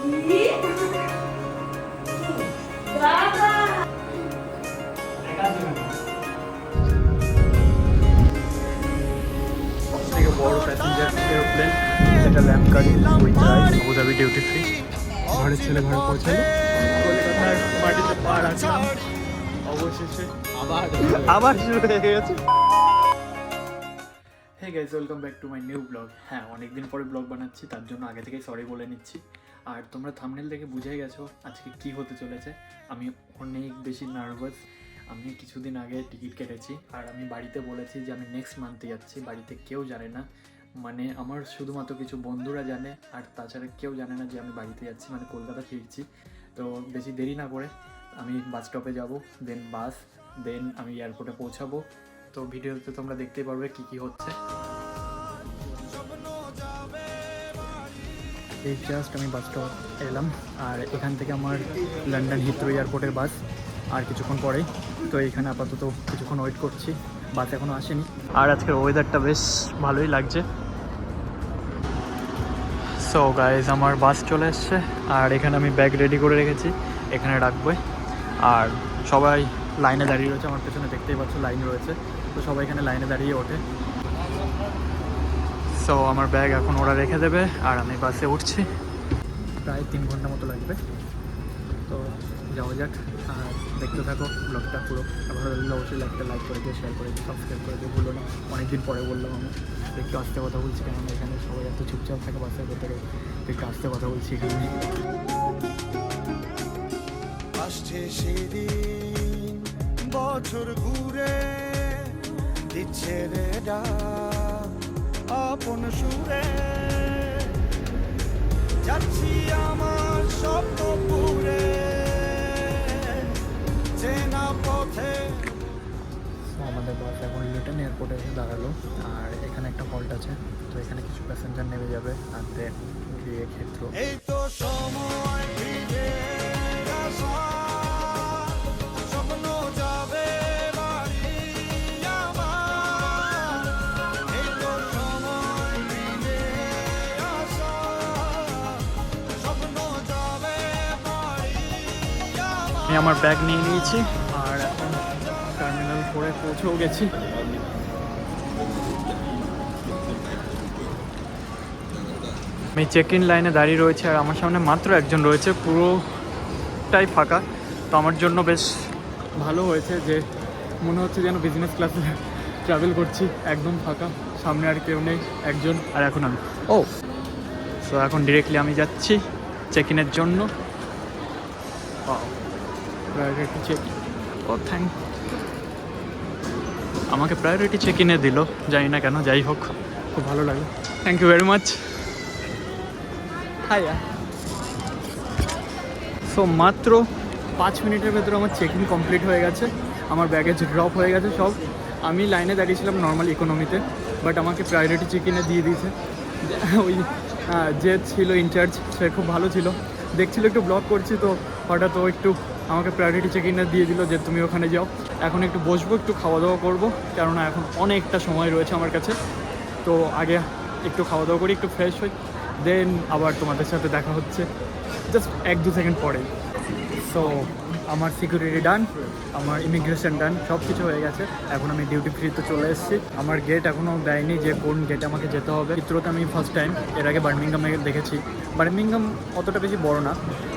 সবথেকে বড় passenger aeroplane, যেটা ল্যাম্প গাড়ি with ride, Abu Dhabi duty free. ঘরের ছেলে ঘরে পৌঁছালো, কলকাতার মাটিতে পা রাখলাম, অবশেষে আবার শুরু হয়ে গেছে। Hey guys, welcome back to my new blog. হ্যাঁ, অনেকদিন পরে ব্লগ বানাচ্ছি, তার জন্য আগে থেকেই সরি বলে নিচ্ছি। আর তোমরা থাম্বনেল দেখে বুঝেই গেছো আজকে কি হতে চলেছে। আমি অনেক বেশি নার্ভাস। আমি কিছুদিন আগে টিকিট কেটেছি, আর আমি বাড়িতে বলেছি যে আমি নেক্সট মান্থে যাচ্ছি। বাড়িতে কেউ জানে না, মানে আমার শুধুমাত্র কিছু বন্ধুরা জানে, আর তাছাড়া কেউ জানে না যে আমি বাড়িতে যাচ্ছি, মানে কলকাতা ফিরছি। তো বেশি দেরি না করে আমি বাস স্টপে যাব, দেন বাস, দেন আমি এয়ারপোর্টে পৌঁছাবো। তো ভিডিওতে তোমরা দেখতেই পারবে কি কি হচ্ছে। এই জাস্ট আমি বাস স্টপ এলাম, আর এখান থেকে আমার লন্ডন হিথ্রো এয়ারপোর্টের বাস আর কিছুক্ষণ পরেই। তো এইখানে আপাতত কিছুক্ষণ ওয়েট করছি, বাস এখনও আসেনি। আর আজকের ওয়েদারটা বেশ ভালোই লাগছে। সো গাইজ, আমার বাস চলে এসছে, আর এখানে আমি ব্যাগ রেডি করে রেখেছি, এখানে রাখবো। আর সবাই লাইনে দাঁড়িয়ে রয়েছে, আমার পেছনে দেখতেই পাচ্ছ লাইন রয়েছে। তো সবাই এখানে লাইনে দাঁড়িয়ে ওঠে। সো আমার ব্যাগ এখন ওরা রেখে দেবে, আর আমি বাসে উঠছি। প্রায় 3 ঘন্টা মতো লাগবে। তো যাওয়া যাক, আর দেখতে থাকো ব্লগটা পুরো। ভালো লাগলে অবশ্যই লাইক করে দিয়ে, শেয়ার করে দিয়ে, সাবস্ক্রাইব করে দিয়ে ভুলো না। অনেকদিন পরে বললাম আমি একটু আস্তে কথা বলছি, কেননা এখানে সবাই এত চুপচাপ থাকে বাসের ভেতরে, একটু আস্তে কথা বলছি এখানে। আসছে সেদিন বছর ঘুরে দিচ্ছে রে ডাক আপন সুরে, যাচ্ছি আমার স্বপ্ন পুরে চেনা পথে। আমাদের বাস এখন লিটন এয়ারপোর্টে এসে দাঁড়ালো, আর এখানে একটা হল্ট আছে। তো এখানে কিছু প্যাসেঞ্জার নেমে যাবে, আর দেন গিয়ে ক্ষেত্র। এই তো সময় ফিরে আসা, স্বপ্ন যাবে বাড়ি আমার। এই তো সময় ফিরে আসা, স্বপ্ন যাবে বাড়ি আমার। আমি আমার ব্যাগ নিয়ে নিয়েছি, আর এখন টার্মিনাল 4-এ পৌঁছেও গেছি। আমি চেক ইন লাইনে দাঁড়িয়ে রয়েছে, আর আমার সামনে মাত্র একজন রয়েছে, পুরোটাই ফাঁকা। তো আমার জন্য বেশ ভালো হয়েছে, যে মনে হচ্ছে যেন বিজনেস ক্লাসে ট্রাভেল করছি। একদম ফাঁকা, সামনে আর কেউ নেই, একজন আর এখন আমি। সো এখন ডিরেক্টলি আমি যাচ্ছি চেক ইনের জন্য। Priority check in, thank. আমাকে প্রায়োরিটি চেক ইনে দিল, জানি না কেন, যাই হোক খুব ভালো লাগে, থ্যাংক ইউ ভেরি মাচ। হাইয়া। সো মাত্র 5 মিনিটের ভেতরে আমার চেক ইন কমপ্লিট হয়ে গেছে, আমার ব্যাগেজ ড্রপ হয়ে গেছে সব। আমি লাইনে দাঁড়িয়েছিলাম নর্মাল ইকোনমিতে, বাট আমাকে প্রায়োরিটি চেক ইনে দিয়ে দিয়েছে। ওই যে ছিল ইনচার্জ, সে খুব ভালো ছিল, দেখছিল একটু ব্লগ করছি, তো হঠাৎ ও একটু আমাকে প্রায়োরিটি চেক ইনে দিয়ে দিল যে তুমি ওখানে যাও। এখন একটু বসবো, একটু খাওয়া দাওয়া করবো, কেননা এখন অনেকটা সময় রয়েছে আমার কাছে। তো আগে একটু খাওয়া দাওয়া করি, একটু ফ্রেশ হই, দেন আবার তোমাদের সাথে দেখা হচ্ছে জাস্ট 1-2 সেকেন্ড পরেই। সো আমার সিকিউরিটি ডান, আমার ইমিগ্রেশন ডান, সব কিছু হয়ে গেছে। এখন আমি ডিউটি ফ্রিতে চলে এসেছি। আমার গেট এখনও দেয়নি যে কোন গেটে আমাকে যেতে হবে। হিথ্রোতে আমি ফার্স্ট টাইম, এর আগে বার্মিংহামে দেখেছি। বার্মিংহাম অতটা বেশি বড় না,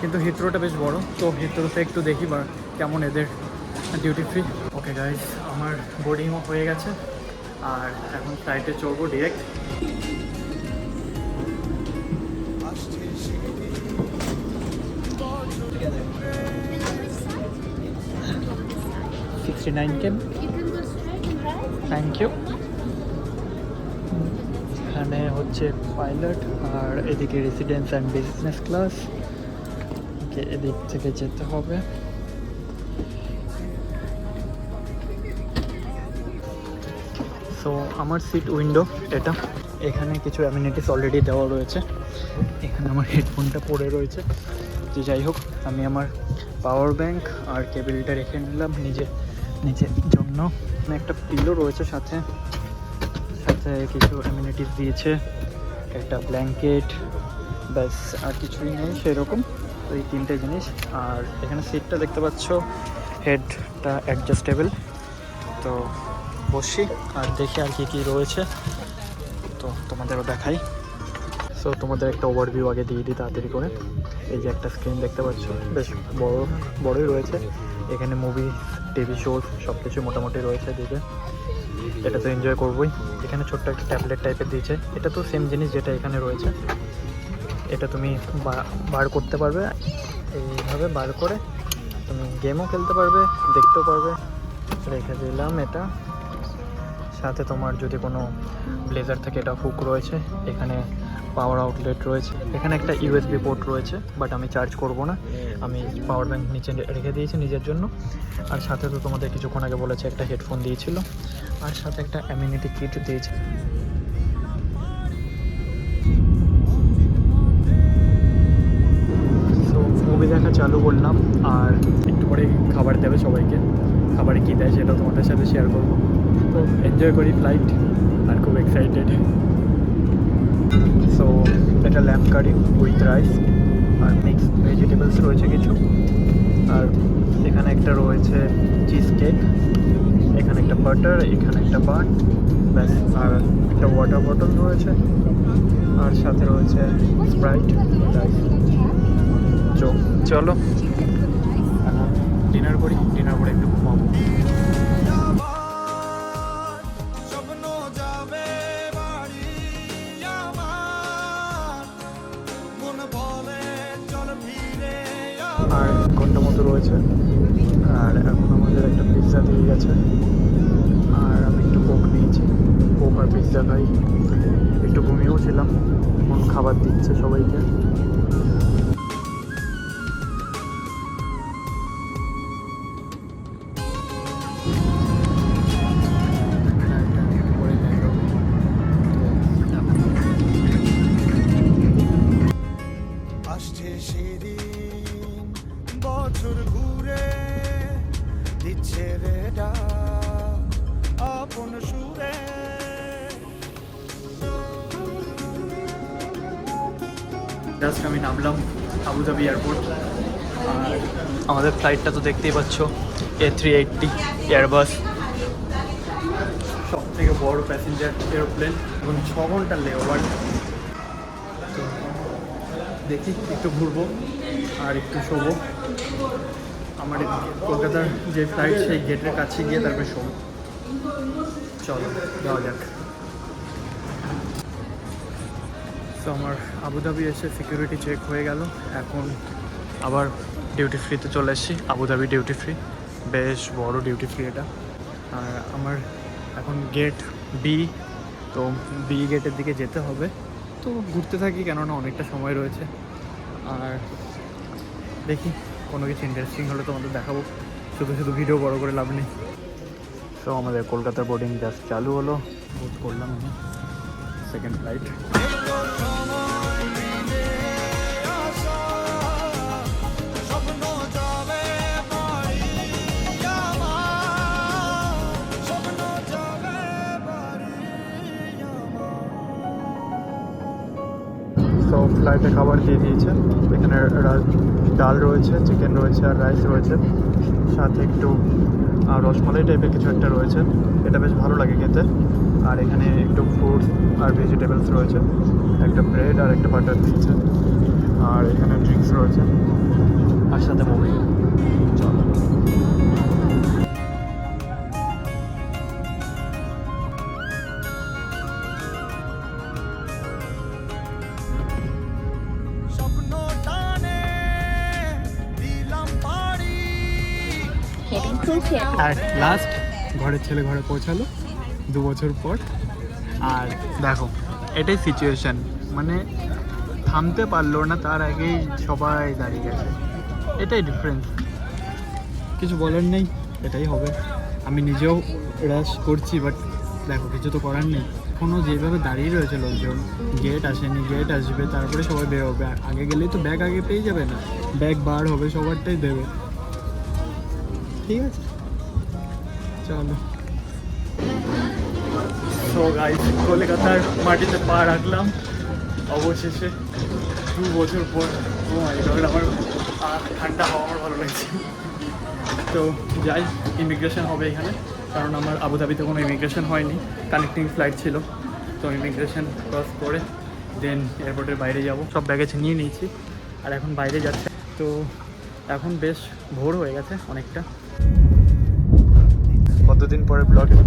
কিন্তু হিথ্রোটা বেশ বড়। তো হিথ্রোতে একটু দেখি বা কেমন এদের ডিউটি ফ্রি। ওকে গাইস, আমার বোর্ডিংও হয়ে গেছে, আর এখন ফ্লাইটে চড়বো ডিরেক্ট। 69 কেম, থ্যাংক ইউ। এখানে হচ্ছে পাইলট, আর এদিকে residence and business class. Okay, এদিক থেকে যেতে হবে। সো আমার সিট উইন্ডো এটা, এখানে কিছু অ্যামিনিটিস অলরেডি দেওয়া রয়েছে। এখানে আমার হেডফোনটা পড়ে রয়েছে, যে যাই হোক আমি আমার পাওয়ার ব্যাঙ্ক আর কেবিলটা রেখে নিলাম নিজের জন্য। একটা পিলো রয়েছে সাথে সাথে, কিছু অ্যামিনিটিস দিয়েছে, একটা ব্ল্যাঙ্কেট, ব্যাস আর কিছুই নেই সেরকম। তো এই তিনটে জিনিস। আর এখানে সিটটা দেখতে পাচ্ছ, হেডটা অ্যাডজাস্টেবল। তো বসি আর দেখি আর কি কি রয়েছে, তো তোমাদেরও দেখাই। সো তোমাদের একটা ওভারভিউ আগে দিয়ে দিই তাড়াতাড়ি করে। এই যে একটা স্ক্রিন দেখতে পাচ্ছ, বেশ বড়ই রয়েছে। এখানে মুভি, টিভি শো সব কিছু মোটামুটি রয়েছে দিকে। এটা তো এনজয় করবোই। এখানে ছোট্ট একটা ট্যাবলেট টাইপের দিয়েছে, এটা তো সেম জিনিস যেটা এখানে রয়েছে। এটা তুমি বার করতে পারবে, এইভাবে বার করে তুমি গেমও খেলতে পারবে, দেখতেও পারবে। রেখে দিলাম এটা। সাথে তোমার যদি কোনো ব্লেজার থেকে এটা হুক রয়েছে, এখানে পাওয়ার আউটলেট রয়েছে, এখানে একটা ইউএসবি পোর্ট রয়েছে, বাট আমি চার্জ করব না, আমি পাওয়ার ব্যাঙ্ক নিচে রেখে দিয়েছি নিজের জন্য। আর সাথে তো তোমাদের কিছুক্ষণ আগে বলেছে একটা হেডফোন দিয়েছিল, আর সাথে একটা অ্যামিউনিটি কিট দিয়েছে। তো মুভি দেখা চালু করলাম, আর একটু পরে খাবার দেবে সবাইকে। খাবারে কী দেয় সেটা তোমাদের সাথে শেয়ার করবো। তো এনজয় করি ফ্লাইট, আর খুব এক্সাইটেড। সো এটা ল্যাম্প কারি উইথ রাইস আর মিক্স ভেজিটেবলস রয়েছে কিছু। আর এখানে একটা রয়েছে চিজ কেক, এখানে একটা বাটার, এখানে একটা বান, ব্যাস। আর একটা ওয়াটার বটল রয়েছে, আর সাথে রয়েছে স্প্রাইট, রাইস। চলো ডিনার করি, ডিনার করে একটু ঘুমাবো। স্বপ্ন যাবে বাড়ি আমার, মন বলে চল ফিরে আর ঘন্টা মতো রয়েছে। আর এখন আমাদের একটা পিৎজা দিয়ে গেছে, আর আমি একটু কোক নিয়েছি, কোক আর পিৎজা খাই। একটু ঘুমিয়েও ছিলাম, এখন খাবার দিচ্ছে সবাইকে। আসছে সেদিন, বছর ঘুরে দিচ্ছে রে ডাক আপন সুরে। জাস্ট আমি নামলাম আবুধাবি এয়ারপোর্ট, আর আমাদের ফ্লাইটটা তো দেখতেই পাচ্ছ, A380 এয়ারবাস, সব থেকে বড় প্যাসেঞ্জার এরোপ্লেন, এবং 6 ঘন্টার লেওভার। তো দেখি একটু ঘুরবো আর একটু শোবো। আমার কলকাতার যে ফ্লাইট সেই গেটের কাছে গিয়ে তারপরে শোবো। চলো যাওয়া যাক। তো আমার আবুধাবি এসে সিকিউরিটি চেক হয়ে গেল, এখন আবার ডিউটি ফ্রিতে চলে এসেছি। আবুধাবি ডিউটি ফ্রি, বেশ বড় ডিউটি ফ্রি এটা। আর আমার এখন গেট বি, তো বি গেটের দিকে যেতে হবে। তো ঘুরতে থাকি, কেননা অনেকটা সময় রয়েছে। আর দেখি কোনো কিছু ইন্টারেস্টিং হলে তোমাদের দেখাবো, শুধু ভিডিও বড় করে লাভ নেই। তো আমাদের কলকাতার বোর্ডিং জাস্ট চালু হলো, বুক করলাম আমি সেকেন্ড ফ্লাইট। এলো সময় ফিরে আসা, স্বপ্ন যাবে বাড়ি আমার, স্বপ্ন যাবে বাড়ি আমার। তো ফ্লাইটে খাবার দিয়ে দিয়েছে, এখানে ডাল রয়েছে, চিকেন রয়েছে, আর রাইস রয়েছে, সাথে একটু রসমালাই টাইপের কিছু একটা রয়েছে, এটা বেশ ভালো লাগে খেতে। আর এখানে একটু ফ্রুটস আর ভেজিটেবলস রয়েছে, একটা ব্রেড আর একটা বাটার দিয়েছে, আর এখানে ড্রিঙ্কস রয়েছে, আর সাথে মুভি। চলো স্বপ্ন টানে দিলাম পাড়ি, হেডিং খুলছে। আর লাস্ট ঘরের ছেলে ঘরে পৌঁছালো 2 বছর পর। আর দেখো এটাই সিচুয়েশান, মানে থামতে পারলো না, তার আগেই সবাই দাঁড়িয়ে গেছে। এটাই ডিফারেন্স, কিছু বলার নেই, এটাই হবে। আমি নিজেও রাশ করছি, বাট দেখো কিছু তো করার নেই। এখনও যেভাবে দাঁড়িয়ে রয়েছে লোকজন, গেট আসেনি, গেট আসবে, তারপরে সবাই বেরোবে। আর আগে গেলেই তো ব্যাগ আগে পেয়ে যাবে না, ব্যাগ বার হবে, সবারটাই দেবে। ঠিক আছে চলো। সো গাইস, কলকাতার মাটিতে পা রাখলাম অবশেষে। 2 বছর পর ও মাই গড আমার ঠান্ডা হাওয়া আমার ভালো লাগছে। তো যাই, ইমিগ্রেশন হবে এখানে, কারণ আমার আবুধাবিতে কোনো ইমিগ্রেশন হয়নি, কানেক্টিং ফ্লাইট ছিল। তো ইমিগ্রেশন ক্রস করে দেন এয়ারপোর্টের বাইরে যাব। সব ব্যাগেজ নিয়ে নিয়েছি আর এখন বাইরে যাচ্ছে। তো এখন বেশ ভোর হয়ে গেছে অনেকটা। কতদিন পরে ব্লগে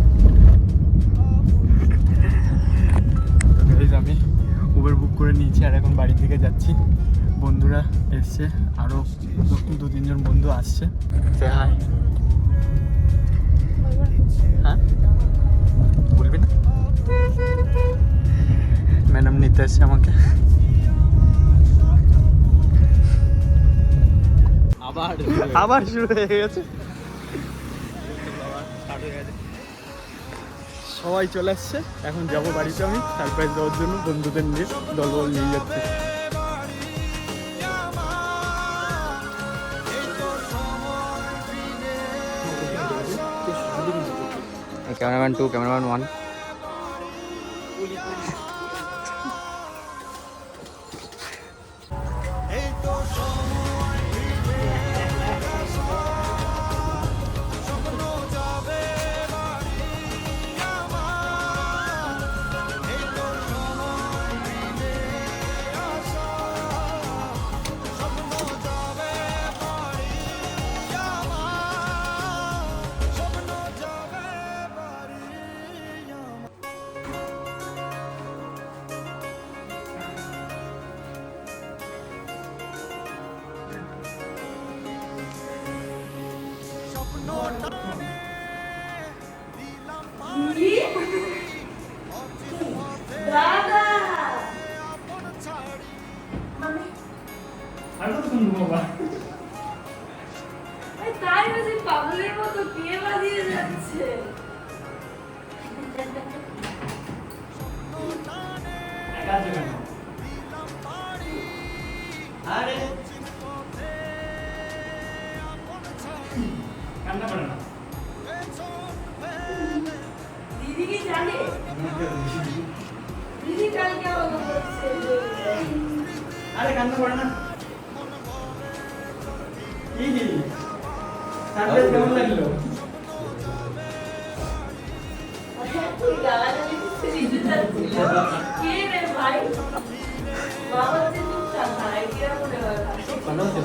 আমি উবের বুক করে নিয়েছি আর এখন বাড়ি থেকে যাচ্ছি। বন্ধুরা এসছে, আরও 2-3 জন বন্ধু আসছে। হাই, হ্যাঁ বলবি না? ম্যাডাম নিতে এসছে আমাকে। আবার শুরু হয়ে গেছে। সবাই চলে আসছে, এখন যাবো বাড়িতে। আমি সারপ্রাইজ দেওয়ার জন্য বন্ধুদের নিয়ে দলবল নিয়ে যাচ্ছি। Cameraman 2, cameraman 1। এই তো সময় ফিরে আসা, স্বপ্ন যাবে বাড়ি আমার। এই তো সময় ফিরে আসা, স্বপ্ন যাবে বাড়ি আমার, স্বপ্ন যাবে বাড়ি আমার। স্বপ্ন টানে দিলাম পাড়ি, অচিন পথে আপন ছাড়ি। আর কতক্ষণ ঘুমাবা? তাই বুঝি পাগলের মতো বিয়ে বাজিয়ে যাচ্ছে। দিলাম পাড়ি, আরে অচিন পথে আপন ছাড়ি। কান্না করে না। পেছন ফেলে দিদি কি জানে? দিদি কালকে আমাকে বলছে আরে কান্না করে না। কি সারপ্রাইজ কেমন লাগলো? তুই গালাগালি দিতে দিতে যাচ্ছিল। কে রে ভাই? বাবা যে চুপচাপ ভাই, কিরম মনে হয়? ভালো আছো?